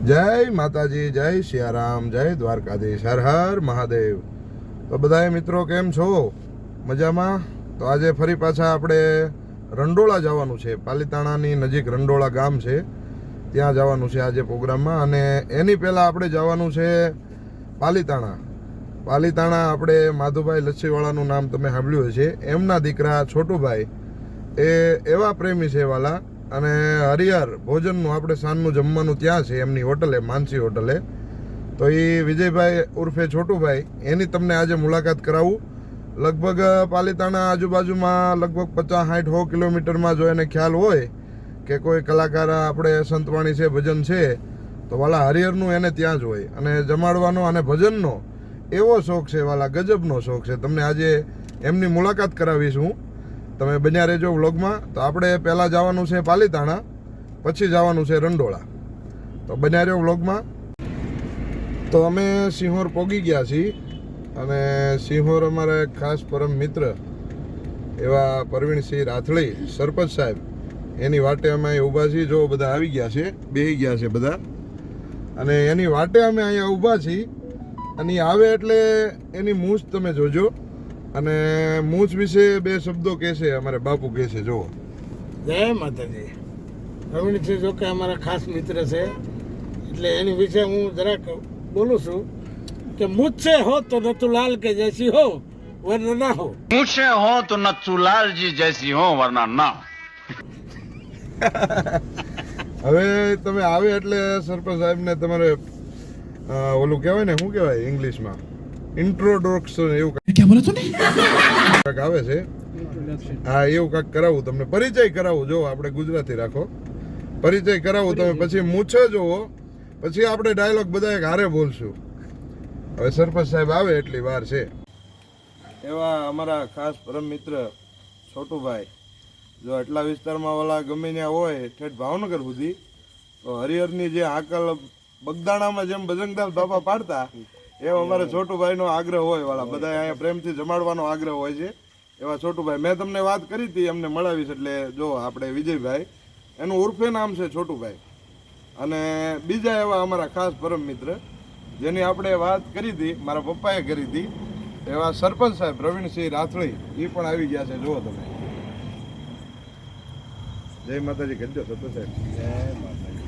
જય માતાજી, જય સિયારામ, જય દ્વારકાધીશ, હર હર મહાદેવ. તો બધાએ મિત્રો કેમ છો? મજામાં? તો આજે ફરી પાછા આપણે રંડોળા જવાનું છે. પાલીતાણાની નજીક રંડોળા ગામ છે, ત્યાં જવાનું છે આજે પ્રોગ્રામમાં. અને એની પહેલાં આપણે જવાનું છે પાલીતાણા. આપણે માધુભાઈ લસ્સીવાળાનું નામ તમે સાંભળ્યું છે. એમના દીકરા છોટુભાઈ એ એવા પ્રેમી છે વાલા, અને હરિહર ભોજનનું આપણે સાંજનું જમવાનું ત્યાં છે એમની હોટલે, માનસી હોટલે. તો એ વિજયભાઈ ઉર્ફે છોટુભાઈ, એની તમને આજે મુલાકાત કરાવું. લગભગ પાલીતાણા આજુબાજુમાં લગભગ 50-60 કિલોમીટરમાં જો એને ખ્યાલ હોય કે કોઈ કલાકાર આપણે સંતવાણી છે, ભજન છે, તો વાલા હરિહરનું એને ત્યાં જ હોય. અને જમાડવાનો અને ભજનનો એવો શોખ છે વાલા, ગજબનો શોખ છે. તમને આજે એમની મુલાકાત કરાવીશ હું, તમે બન્યા રહેજો વ્લોગમાં. તો આપણે પહેલાં જવાનું છે પાલીતાણા, પછી જવાનું છે રંડોળા. તો બન્યા રહ્યો વ્લોગમાં. તો અમે સિંહોર પહોંચી ગયા છીએ, અને સિંહોર અમારા એક ખાસ પરમ મિત્ર એવા પરવીણસિંહ રાથળી સરપંચ સાહેબ, એની વાટે અમે અહીં ઊભા છીએ. જો બધા આવી ગયા છે, બેસી ગયા છે બધા, અને એની વાટે અમે અહીંયા ઊભા છીએ. અને આવે એટલે એની મૂછ તમે જોજો, અને મૂછ વિશે 2 શબ્દો કહેશે અમારે બાપુ કહેશે. જો જય માતાજી. પ્રવીણસિંહ જો કે અમારા ખાસ મિત્ર છે, એટલે એની વિશે હું જરાક બોલું છું કે મુझसे हो तो नथुलाल के जैसी हो वरना ना हो, मुझसे हो तो नथुलाल जी जैसी हो वरना ना. હવે તમે આવે એટલે સરપંચ સાહેબને તમારે ઓલું કહેવાય ને, શું કહેવાય ઇંગ્લિશમાં, ઇન્ટ્રોડક્શન એવું કાંઈક આવે છે. હા, એવું કાંઈક કરાવું તમને, પરિચય કરાવું. જો આપણે ગુજરાતી રાખો, પરિચય કરાવું તમે, પછી મૂછે જોવો, પછી આપણે ડાયલોગ બધા એક હારે બોલશું. હવે સરપંચ સાહેબ આવે એટલી વાર છે. એવા અમારા ખાસ પરમ મિત્ર છોટુભાઈ, જો એટલા વિસ્તારમાં ઓલા ગમે ત્યાં હોય, ઠેઠ ભાવનગર સુધી, તો હરિહરની જે હાકલ બગદાણામાં જેમ બજરંગદાસ બાપા પાડતા, એમ અમારે છોટુભાઈનો આગ્રહ હોય વાળા, બધા અહીંયા પ્રેમથી જમાડવાનો આગ્રહ હોય છે. એવા છોટુભાઈ, મેં તમને વાત કરી હતી, એમને મળાવીશ. એટલે જો આપણે વિજયભાઈ, એનું ઉર્ફે નામ છે છોટુભાઈ. અને બીજા એવા અમારા ખાસ પરમ મિત્ર જેની આપણે વાત કરી હતી, મારા પપ્પાએ કરી હતી, એવા સરપંચ સાહેબ પ્રવીણસિંહ રાથળી, એ પણ આવી ગયા છે. જુઓ તમે. જય માતાજી કહેજો સરપંચ સાહેબ. જય માતાજી.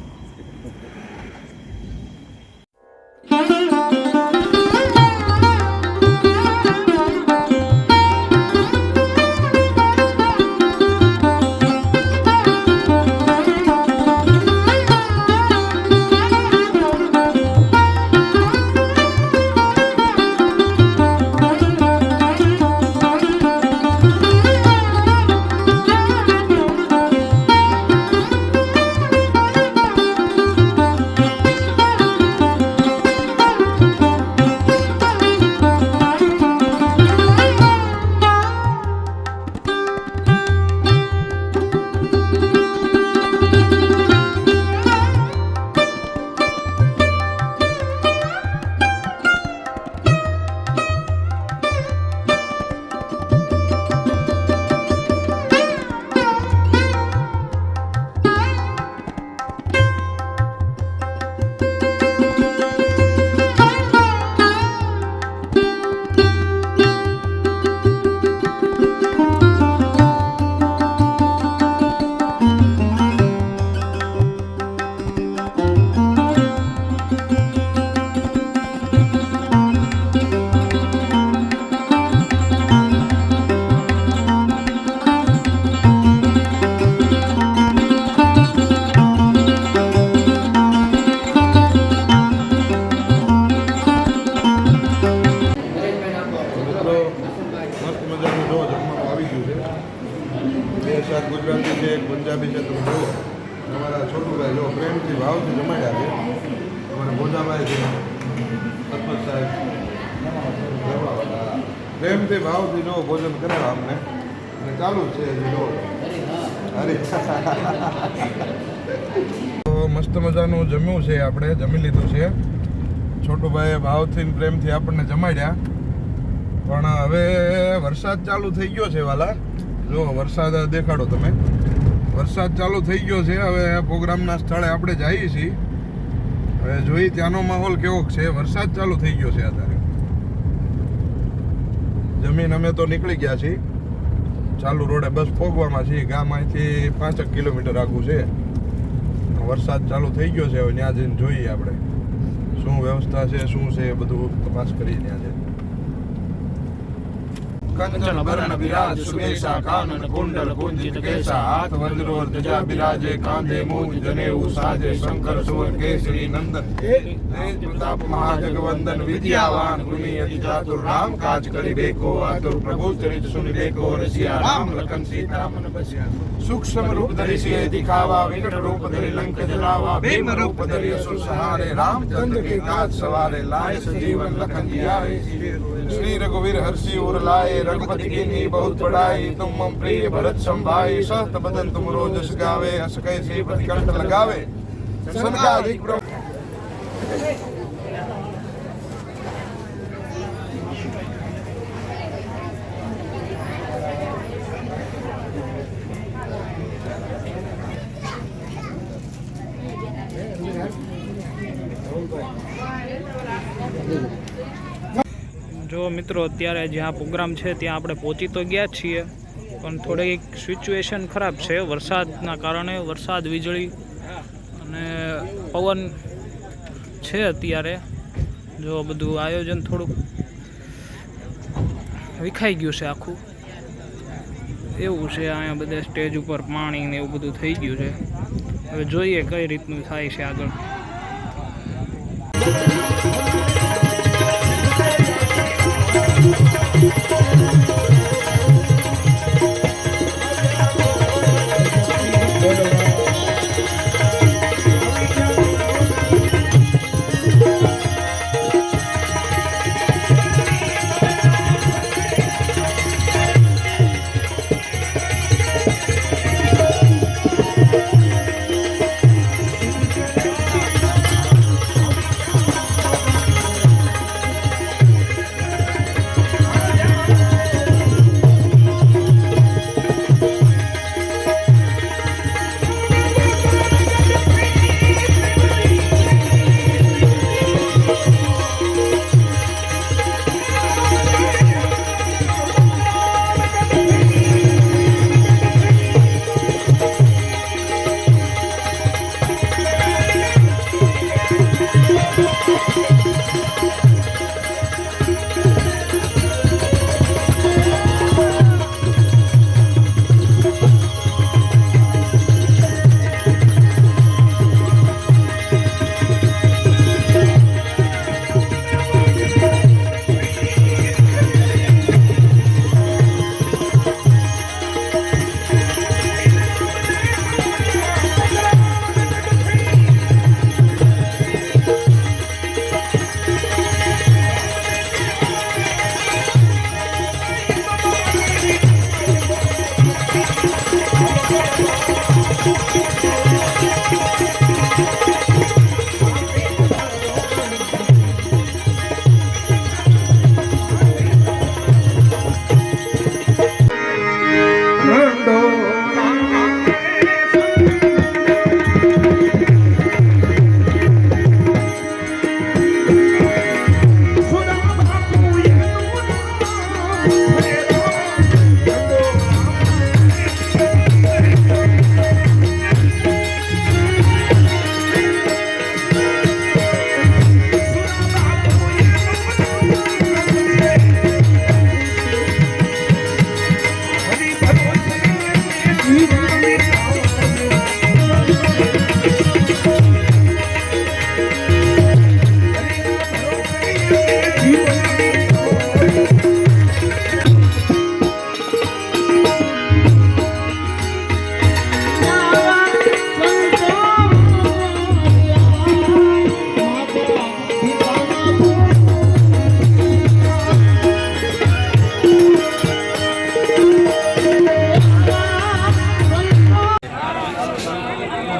ગુજરાતી છે, પંજાબી છે. તમે જુઓ અમારા છોટુભાઈ જો પ્રેમથી ભાવથી જમાડ્યા છે. અમારા મોજાભાઈ છે, સરપંચ સાહેબ, પ્રેમથી ભાવથી જો ભોજન કરાવ્યા અમને, અને ચાલુ છે જો મસ્ત મજાનું જમ્યું છે, આપણે જમી લીધું છે. છોટુભાઈએ ભાવથી પ્રેમથી આપણને જમાડ્યા. પણ હવે વરસાદ ચાલુ થઈ ગયો છે વાલા. જો વરસાદ દેખાડો તમે, વરસાદ ચાલુ થઈ ગયો છે. હવે પ્રોગ્રામના સ્થળે આપણે જઈએ છીએ. હવે હવે જોઈ ત્યાંનો માહોલ કેવો છે. વરસાદ ચાલુ થઈ ગયો છે અત્યારે. જમીન અમે તો નીકળી ગયા છીએ, ચાલુ રોડે બસ પોગવામાં છીએ. ગામ અહીંથી 5 કિલોમીટર આગું છે. વરસાદ ચાલુ થઈ ગયો છે. હવે ત્યાં જઈને જોઈએ આપણે શું વ્યવસ્થા છે, શું છે, એ બધું તપાસ કરીએ ત્યાં જઈને. કંચન બરણ બિરાજ સુબેશા કાનન કુંડલ કુંજિત કેસા હાથ વજ્રો ધજા બિરાજે કાંધે મૂંજ જનેઉ સાજે શંકર સુવન કેસરી નંદન તેજ પ્રતાપ મહાજગવંદન વિદ્યાવાન ગુણી અતિ ચાતુર રામ કાજ કરી બેકો આતુર પ્રભુ ચરિત સુनि બેકો રસિયા રામ લખન સીતા મન બસ્યા સૂક્ષ્મ રૂપ ધરી સિંહ દિખાવા વિકટ રૂપ ધરી લંક જલાવા ભીમ રૂપ ધરી असुर सहारे रामचंद्र के काज सवारे लाए सजीवन लखन जियाए श्री रघुवीर हर्षि उर लाए रघुपति की नी बहुत बड़ाई तुम मम प्रिय भरत संभाई सहत बदन तुम रोजस गावे हस कैसे प्रतिकंठ लगावे संगाधिक જો મિત્રો અત્યારે જ્યાં પ્રોગ્રામ છે ત્યાં આપણે પહોંચી તો ગયા છીએ, પણ થોડીક સિચ્યુએશન ખરાબ છે વરસાદના કારણે. વરસાદ, વીજળી અને પવન છે અત્યારે. જો બધું આયોજન થોડુંક વિખાઈ ગયું છે આખું એવું છે. અહીંયા બધા સ્ટેજ ઉપર પાણી ને એવું બધું થઈ ગયું છે. હવે જોઈએ કઈ રીતનું થાય છે આગળ.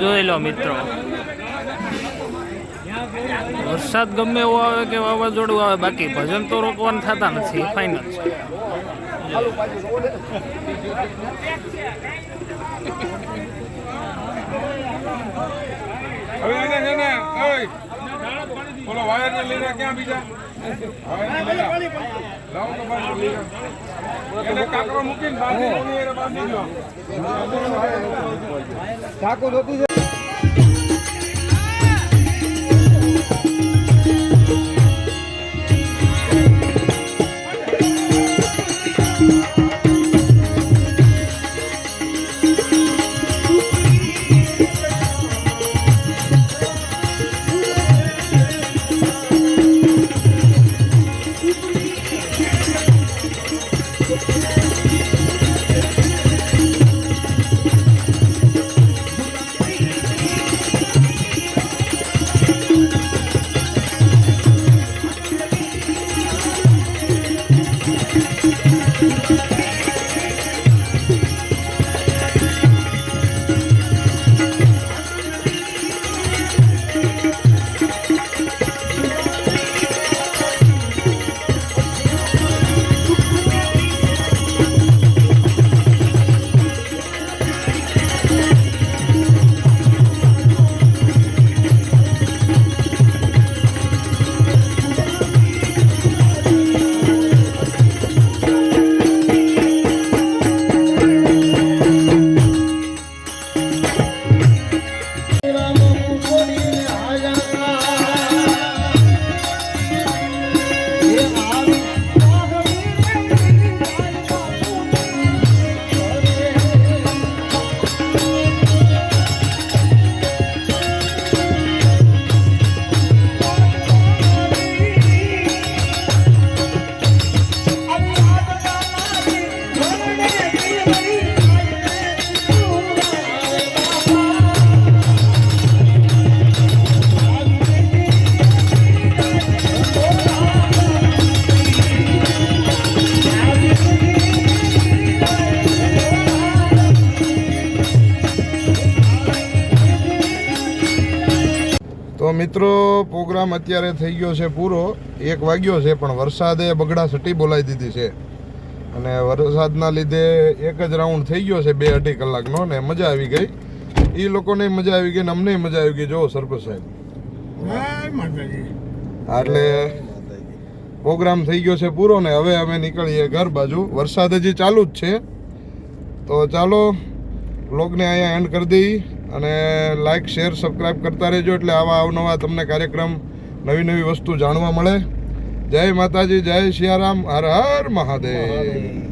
જોઈ લો મિત્રો, વરસાદ ગમે એવો આવે કે વાવાઝોડું આવે, બાકી ભજન તો રોકવાના થતા નથી. ફાઇનલ છે. હવે બોલો વાયર ને લઈને ક્યાં બીજા લાવો તો બહાર લઈ જાઓ. એને કાકરો મૂકીને બાંધી દો, એને બાંધી દો. તો મિત્રો પ્રોગ્રામ અત્યારે થઈ ગયો છે પૂરો, 1 વાગ્યો છે, પણ વરસાદે બગડા સટી બોલાવી દીધી છે અને વરસાદના લીધે એક જ રાઉન્ડ થઈ ગયો છે 2-2.5 કલાકનો ને મજા આવી ગઈ. એ લોકોને મજા આવી ગઈ ને અમને મજા આવી ગઈ. જો સરપંચ સાહેબ, જય માતાજી. એટલે પ્રોગ્રામ થઈ ગયો છે પૂરો ને હવે અમે નીકળીએ ઘર બાજુ. વરસાદ હજી ચાલુ જ છે, તો ચાલો વ્લોગને અહીંયા એન્ડ કરી દઈએ અને લાઈક શેર સબસ્ક્રાઈબ કરતા રહેજો, એટલે આવા અવનવા તમને કાર્યક્રમ નવી નવી વસ્તુ જાણવા મળે. જય માતાજી, જય સિયારામ, હર હર મહાદેવ.